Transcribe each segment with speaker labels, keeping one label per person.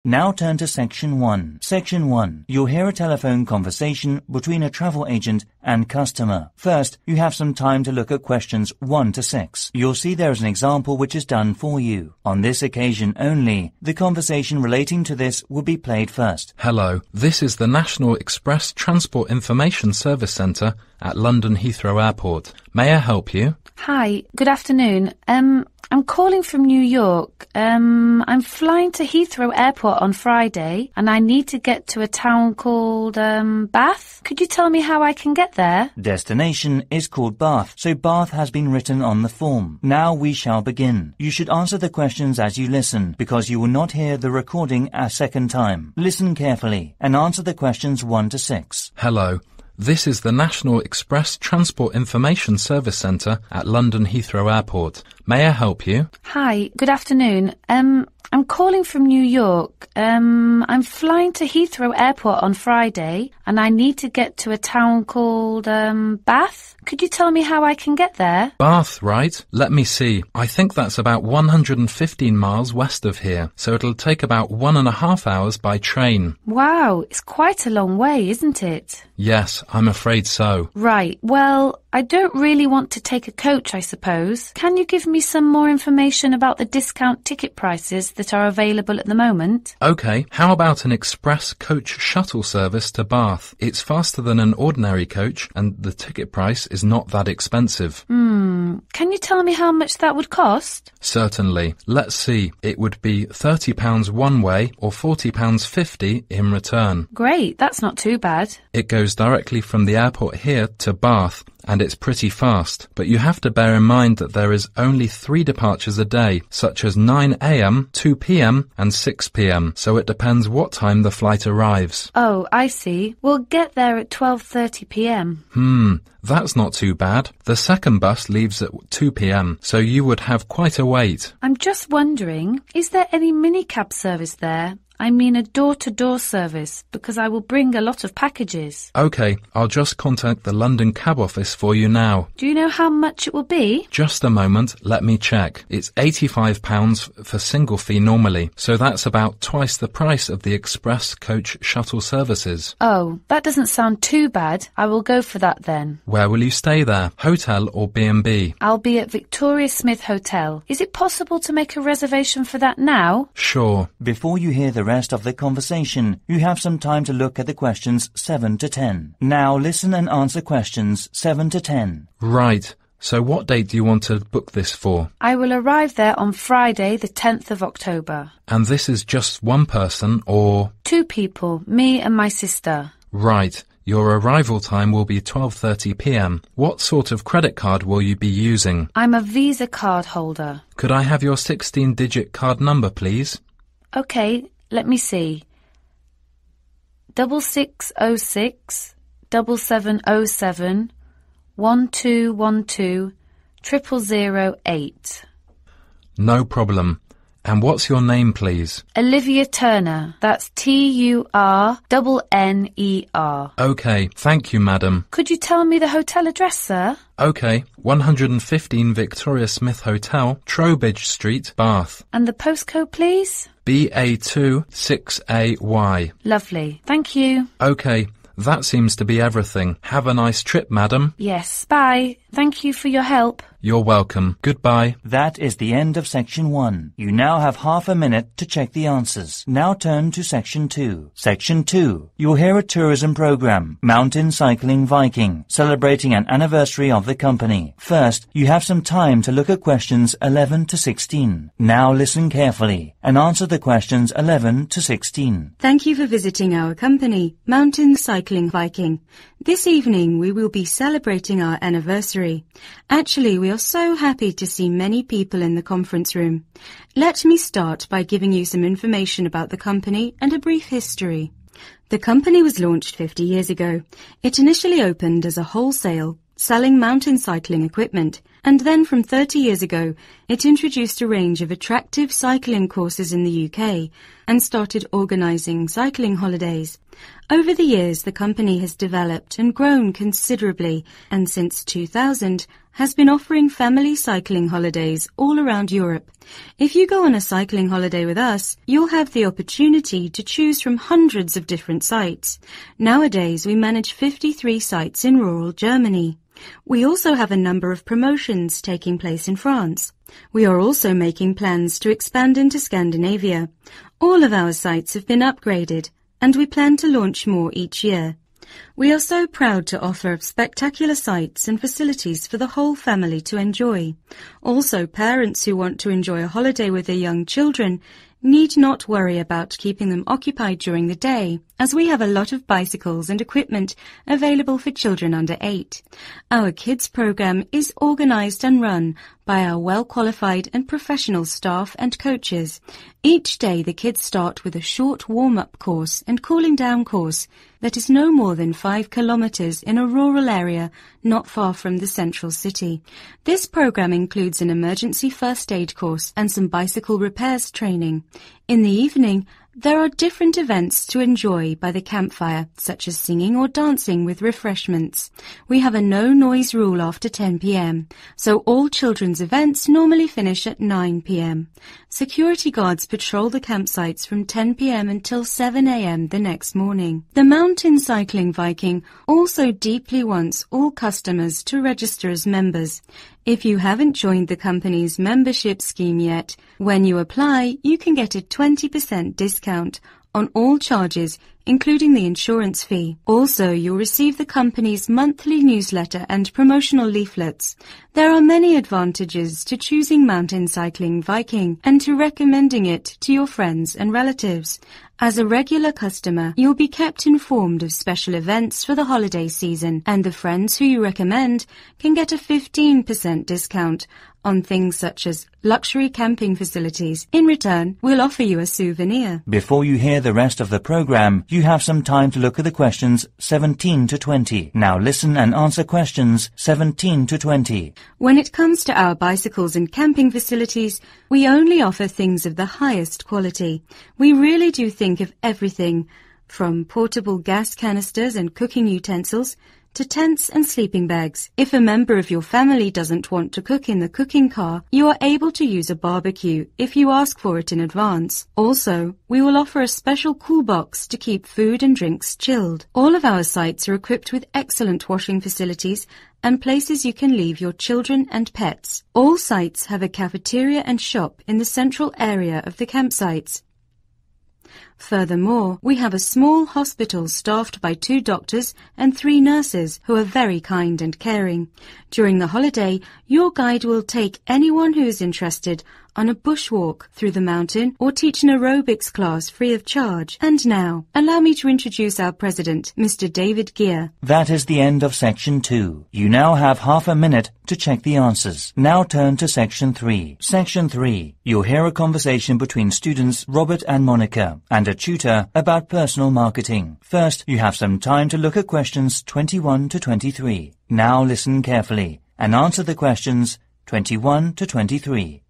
Speaker 1: Now turn to Section 1. Section 1. You'll hear a telephone conversation between a travel agent and customer. First, you have some time to look at questions 1 to 6. You'll see there is an example which is done for you. On this occasion only, the conversation relating to this will be played first.
Speaker 2: Hello, this is the National Express Transport Information Service Centre at London Heathrow Airport. May I help you?
Speaker 3: Hi, good afternoon. I'm calling from New York. I'm flying to Heathrow Airport on Friday and I need to get to a town called, Bath. Could you tell me how I can get there?
Speaker 1: Destination is called Bath, so Bath has been written on the form. Now we shall begin. You should answer the questions as you listen, because you will not hear the recording a second time. Listen carefully and answer the questions 1 to 6.
Speaker 2: Hello. This is the National Express Transport Information Service Centre at London Heathrow Airport. May I help you?
Speaker 3: Hi, good afternoon. I'm calling from New York. I'm flying to Heathrow Airport on Friday and I need to get to a town called, Bath. Could you tell me how I can get there?
Speaker 2: Bath, right? Let me see. I think that's about 115 miles west of here, so it'll take about 1.5 hours by train.
Speaker 3: Wow, it's quite a long way, isn't it?
Speaker 2: Yes, I'm afraid so.
Speaker 3: Right, well, I don't really want to take a coach, I suppose. Can you give me some more information about the discount ticket prices that are available at the moment?
Speaker 2: OK, how about an express coach shuttle service to Bath? It's faster than an ordinary coach and the ticket price is not that expensive.
Speaker 3: Can you tell me how much that would cost?
Speaker 2: Certainly. Let's see. It would be £30 one way or £40.50 in return.
Speaker 3: Great, that's not too bad.
Speaker 2: It goes directly from the airport here to Bath, and it's pretty fast. But you have to bear in mind that there is only 3 departures a day, such as 9 a.m, 2 p.m, and 6 p.m, so it depends what time the flight arrives.
Speaker 3: Oh, I see. We'll get there at 12:30 p.m.
Speaker 2: That's not too bad. The second bus leaves at 2 p.m, so you would have quite a wait.
Speaker 3: I'm just wondering, is there any minicab service there? I mean a door-to-door service, because I will bring a lot of packages.
Speaker 2: OK, I'll just contact the London cab office for you now.
Speaker 3: Do you know how much it will be?
Speaker 2: Just a moment, let me check. It's £85 for single fee normally, so that's about twice the price of the express coach shuttle services.
Speaker 3: Oh, that doesn't sound too bad. I will go for that then.
Speaker 2: Where will you stay there? Hotel or B&B?
Speaker 3: I'll be at Victoria Smith Hotel. Is it possible to make a reservation for that now?
Speaker 2: Sure.
Speaker 1: Before you hear the rest of the conversation, you have some time to look at the questions 7 to 10. Now listen and answer questions 7 to 10.
Speaker 2: Right. So what date do you want to book this for?
Speaker 3: I will arrive there on Friday, the 10th of October.
Speaker 2: And this is just one person or?
Speaker 3: 2 people, me and my sister.
Speaker 2: Right. Your arrival time will be 12:30 p.m. What sort of credit card will you be using?
Speaker 3: I'm a Visa card holder.
Speaker 2: Could I have your 16-digit card number, please?
Speaker 3: OK, let me see. 6606 7707 1212 0008.
Speaker 2: No problem. And what's your name, please?
Speaker 3: Olivia Turner. That's TURNNER.
Speaker 2: OK, thank you, madam.
Speaker 3: Could you tell me the hotel address, sir?
Speaker 2: OK, 115 Victoria Smith Hotel, Trowbridge Street, Bath.
Speaker 3: And the postcode, please?
Speaker 2: BA2 6AY.
Speaker 3: Lovely. Thank you.
Speaker 2: OK, that seems to be everything. Have a nice trip, madam.
Speaker 3: Yes, bye. Thank you for your help.
Speaker 2: You're welcome. Goodbye.
Speaker 1: That is the end of Section 1. You now have half a minute to check the answers. Now turn to Section 2. Section 2. You'll hear a tourism program, Mountain Cycling Viking, celebrating an anniversary of the company. First, you have some time to look at questions 11 to 16. Now listen carefully and answer the questions 11 to 16.
Speaker 4: Thank you for visiting our company, Mountain Cycling Viking. This evening we will be celebrating our anniversary. Actually, we are so happy to see many people in the conference room. Let me start by giving you some information about the company and a brief history. The company was launched 50 years ago. It initially opened as a wholesale, selling mountain cycling equipment, and then from 30 years ago, it introduced a range of attractive cycling courses in the UK and started organising cycling holidays. Over the years, the company has developed and grown considerably, and since 2000, has been offering family cycling holidays all around Europe. If you go on a cycling holiday with us, you'll have the opportunity to choose from hundreds of different sites. Nowadays, we manage 53 sites in rural Germany. We also have a number of promotions taking place in France. We are also making plans to expand into Scandinavia. All of our sites have been upgraded, and we plan to launch more each year. We are so proud to offer spectacular sites and facilities for the whole family to enjoy. Also, parents who want to enjoy a holiday with their young children need not worry about keeping them occupied during the day, as we have a lot of bicycles and equipment available for children under 8. Our kids program is organized and run by our well-qualified and professional staff and coaches. Each day the kids start with a short warm-up course and cooling down course that is no more than 5 kilometers in a rural area not far from the central city. This program includes an emergency first aid course and some bicycle repairs training. In the evening, there are different events to enjoy by the campfire, such as singing or dancing with refreshments. We have a no-noise rule after 10 p.m., so all children's events normally finish at 9 p.m. Security guards patrol the campsites from 10 p.m. until 7 a.m. the next morning. The Mountain Cycling Viking also deeply wants all customers to register as members. If you haven't joined the company's membership scheme yet, when you apply, you can get a 20% discount on all charges, including the insurance fee. Also, you'll receive the company's monthly newsletter and promotional leaflets. There are many advantages to choosing Mountain Cycling Viking and to recommending it to your friends and relatives. As a regular customer, you'll be kept informed of special events for the holiday season, and the friends who you recommend can get a 15% discount on things such as luxury camping facilities. In return, we'll offer you a souvenir.
Speaker 1: Before you hear the rest of the program, you have some time to look at the questions 17 to 20. Now listen and answer questions 17 to 20.
Speaker 4: When it comes to our bicycles and camping facilities, we only offer things of the highest quality. We really do think of everything, from portable gas canisters and cooking utensils to tents and sleeping bags. If a member of your family doesn't want to cook in the cooking car, you are able to use a barbecue if you ask for it in advance. Also, we will offer a special cool box to keep food and drinks chilled. All of our sites are equipped with excellent washing facilities and places you can leave your children and pets. All sites have a cafeteria and shop in the central area of the campsites. Furthermore, we have a small hospital staffed by 2 doctors and 3 nurses who are very kind and caring. During the holiday, your guide will take anyone who is interested on a bushwalk through the mountain or teach an aerobics class free of charge. And now, allow me to introduce our president, Mr. David Gear.
Speaker 1: That is the end of section 2. You now have half a minute to check the answers. Now turn to section 3. Section 3. You'll hear a conversation between students Robert and Monica and a tutor about personal marketing. First, you have some time to look at questions 21 to 23. Now listen carefully and answer the questions 21 to 23.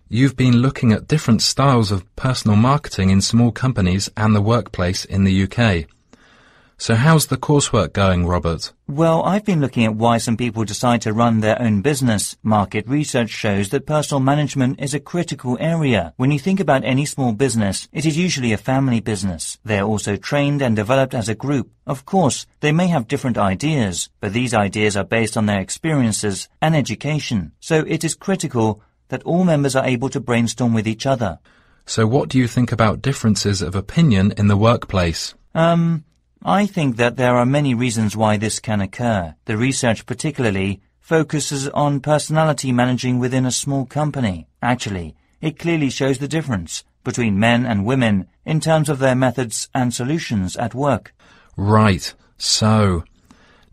Speaker 2: You've been looking at different styles of personal marketing in small companies and the workplace in the UK. So how's the coursework going, Robert?
Speaker 1: Well, I've been looking at why some people decide to run their own business. Market research shows that personal management is a critical area. When you think about any small business, it is usually a family business. They are also trained and developed as a group. Of course, they may have different ideas, but these ideas are based on their experiences and education. So it is critical that all members are able to brainstorm with each other.
Speaker 2: So what do you think about differences of opinion in the workplace?
Speaker 1: I think that there are many reasons why this can occur. The research particularly focuses on personality managing within a small company. Actually, it clearly shows the difference between men and women in terms of their methods and solutions at work.
Speaker 2: Right. So,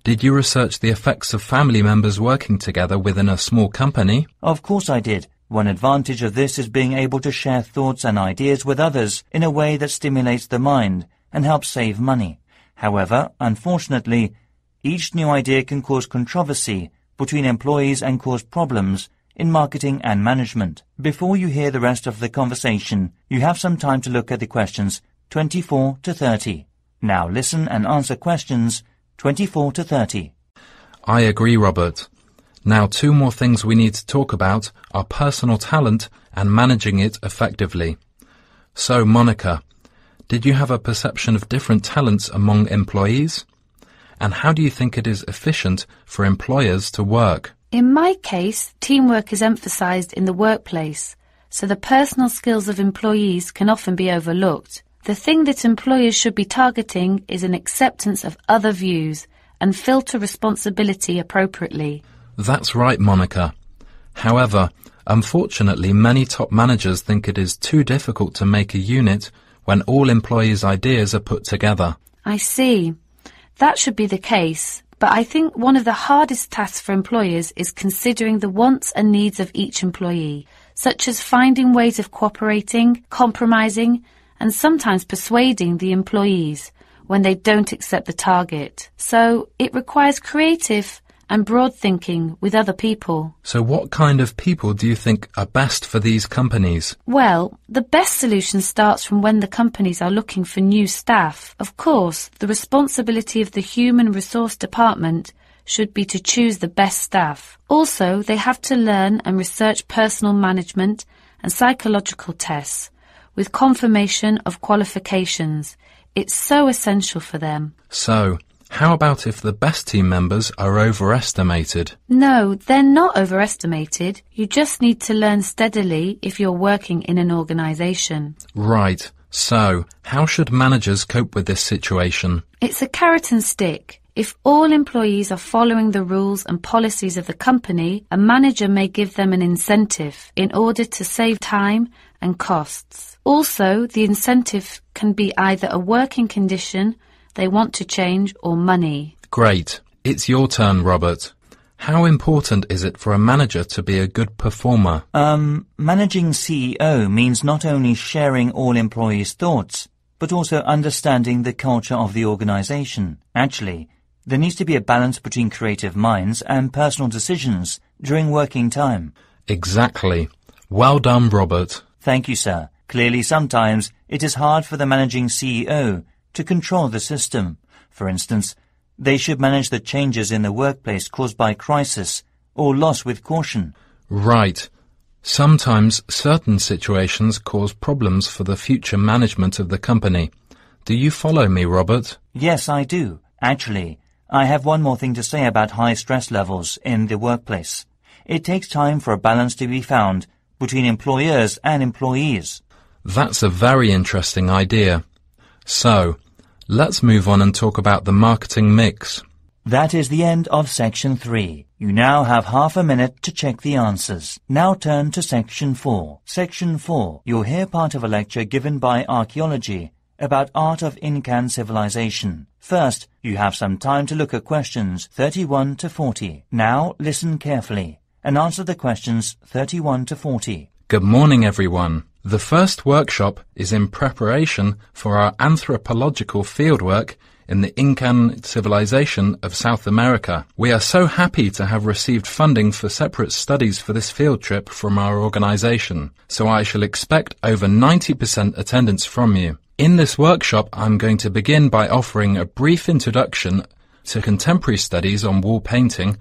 Speaker 2: did you research the effects of family members working together within a small company?
Speaker 1: Of course I did. One advantage of this is being able to share thoughts and ideas with others in a way that stimulates the mind and helps save money. However, unfortunately, each new idea can cause controversy between employees and cause problems in marketing and management. Before you hear the rest of the conversation, you have some time to look at the questions 24 to 30. Now listen and answer questions 24 to 30.
Speaker 2: I agree, Robert. Now, two more things we need to talk about are personal talent and managing it effectively. So, Monica, did you have a perception of different talents among employees? And how do you think it is efficient for employers to work?
Speaker 3: In my case, teamwork is emphasised in the workplace, so the personal skills of employees can often be overlooked. The thing that employers should be targeting is an acceptance of other views and filter responsibility appropriately.
Speaker 2: That's right, Monica. However, unfortunately, many top managers think it is too difficult to make a unit when all employees' ideas are put together.
Speaker 3: I see. That should be the case, but I think one of the hardest tasks for employers is considering the wants and needs of each employee, such as finding ways of cooperating, compromising, and sometimes persuading the employees when they don't accept the target. So it requires creative and broad thinking with other people.
Speaker 2: So what kind of people do you think are best for these companies?
Speaker 3: Well, the best solution starts from when the companies are looking for new staff. Of course, the responsibility of the human resource department should be to choose the best staff. Also, they have to learn and research personal management and psychological tests with confirmation of qualifications. It's so essential for them.
Speaker 2: So, how about if the best team members are overestimated?
Speaker 3: No, they're not overestimated. You just need to learn steadily if you're working in an organisation.
Speaker 2: Right. So, how should managers cope with this situation?
Speaker 3: It's a carrot and stick. If all employees are following the rules and policies of the company, a manager may give them an incentive in order to save time and costs. Also, the incentive can be either a working condition they want to change or money.
Speaker 2: Great. It's your turn, Robert. How important is it for a manager to be a good performer?
Speaker 1: Managing CEO means not only sharing all employees' thoughts, but also understanding the culture of the organization. Actually, there needs to be a balance between creative minds and personal decisions during working time.
Speaker 2: Exactly. Well done, Robert.
Speaker 1: Thank you, sir. Clearly, sometimes it is hard for the managing CEO to control the system. For instance, they should manage the changes in the workplace caused by crisis or loss with caution.
Speaker 2: Right. Sometimes certain situations cause problems for the future management of the company. Do you follow me, Robert?
Speaker 1: Yes, I do. Actually, I have one more thing to say about high stress levels in the workplace. It takes time for a balance to be found between employers and employees.
Speaker 2: That's a very interesting idea. So, let's move on and talk about the marketing mix.
Speaker 1: That is the end of Section 3. You now have half a minute to check the answers. Now turn to Section 4. Section 4. You'll hear part of a lecture given by Archaeology about art of Incan civilization. First, you have some time to look at questions 31 to 40. Now listen carefully and answer the questions 31 to 40.
Speaker 2: Good morning, everyone. The first workshop is in preparation for our anthropological fieldwork in the Incan civilization of South America. We are so happy to have received funding for separate studies for this field trip from our organization, so I shall expect over 90% attendance from you. In this workshop, I'm going to begin by offering a brief introduction to contemporary studies on wall painting,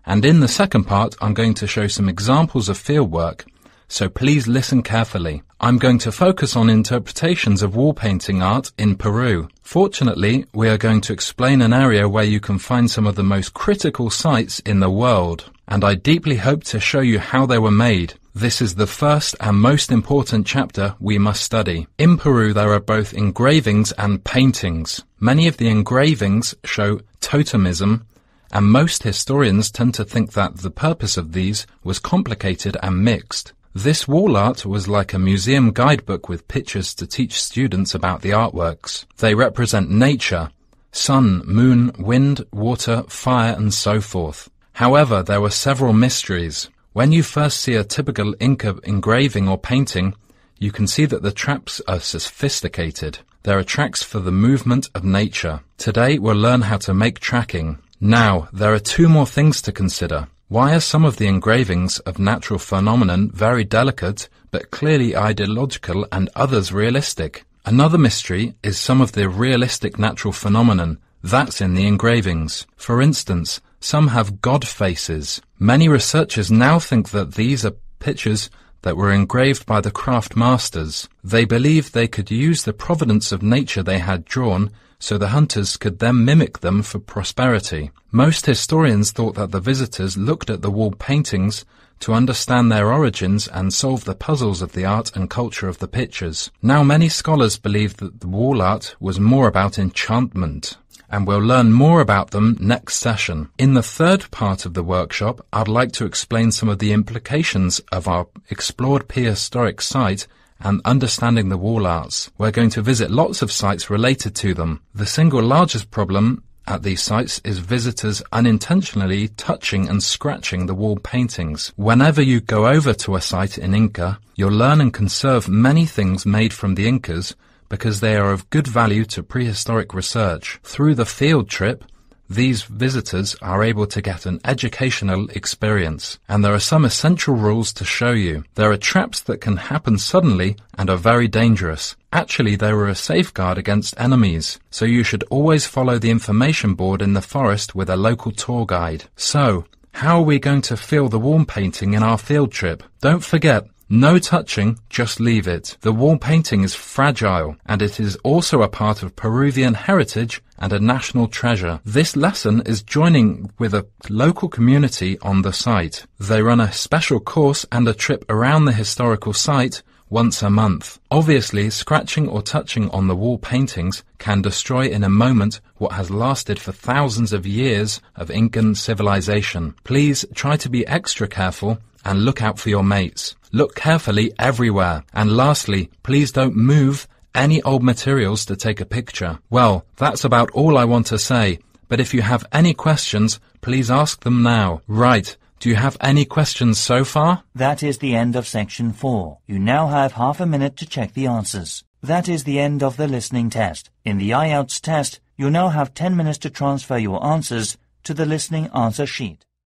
Speaker 2: and in the second part, I'm going to show some examples of fieldwork. So please listen carefully. I'm going to focus on interpretations of wall painting art in Peru. Fortunately, we are going to explain an area where you can find some of the most critical sites in the world, and I deeply hope to show you how they were made. This is the first and most important chapter we must study. In Peru, there are both engravings and paintings. Many of the engravings show totemism, and most historians tend to think that the purpose of these was complicated and mixed. This wall art was like a museum guidebook with pictures to teach students about the artworks. They represent nature, sun, moon, wind, water, fire, and so forth. However, there were several mysteries. When you first see a typical Inca engraving or painting, you can see that the traps are sophisticated. There are tracks for the movement of nature. Today, we'll learn how to make tracking. Now, there are two more things to consider. Why are some of the engravings of natural phenomenon very delicate but clearly ideological and others realistic? Another mystery is some of the realistic natural phenomenon that's in the engravings. For instance, Some have god faces. Many researchers now think that these are pictures that were engraved by the craft masters. They believe they could use the providence of nature they had drawn, so the hunters could then mimic them for prosperity. Most historians thought that the visitors looked at the wall paintings to understand their origins and solve the puzzles of the art and culture of the pictures. Now many scholars believe that the wall art was more about enchantment, and we'll learn more about them next session. In the third part of the workshop, I'd like to explain some of the implications of our explored prehistoric site and understanding the wall arts. We're going to visit lots of sites related to them. The single largest problem at these sites is visitors unintentionally touching and scratching the wall paintings. Whenever you go over to a site in Inca, you'll learn and conserve many things made from the Incas because they are of good value to prehistoric research. Through the field trip, these visitors are able to get an educational experience, and there are some essential rules to show you. There are traps that can happen suddenly and are very dangerous. Actually, they were a safeguard against enemies, so you should always follow the information board in the forest with a local tour guide. So, how are we going to feel the wall painting in our field trip? Don't forget, no touching, just leave it. The wall painting is fragile, and it is also a part of Peruvian heritage and a national treasure. This lesson is joining with a local community on the site. They run a special course and a trip around the historical site once a month. Obviously, scratching or touching on the wall paintings can destroy in a moment what has lasted for thousands of years of Incan civilization. Please try to be extra careful and look out for your mates. Look carefully everywhere. And lastly, please don't move any old materials to take a picture. Well, that's about all I want to say, but if you have any questions, please ask them now. Right, do you have any questions so far?
Speaker 1: That is the end of section 4. You now have half a minute to check the answers. That is the end of the listening test. In the IELTS test, you now have 10 minutes to transfer your answers to the listening answer sheet.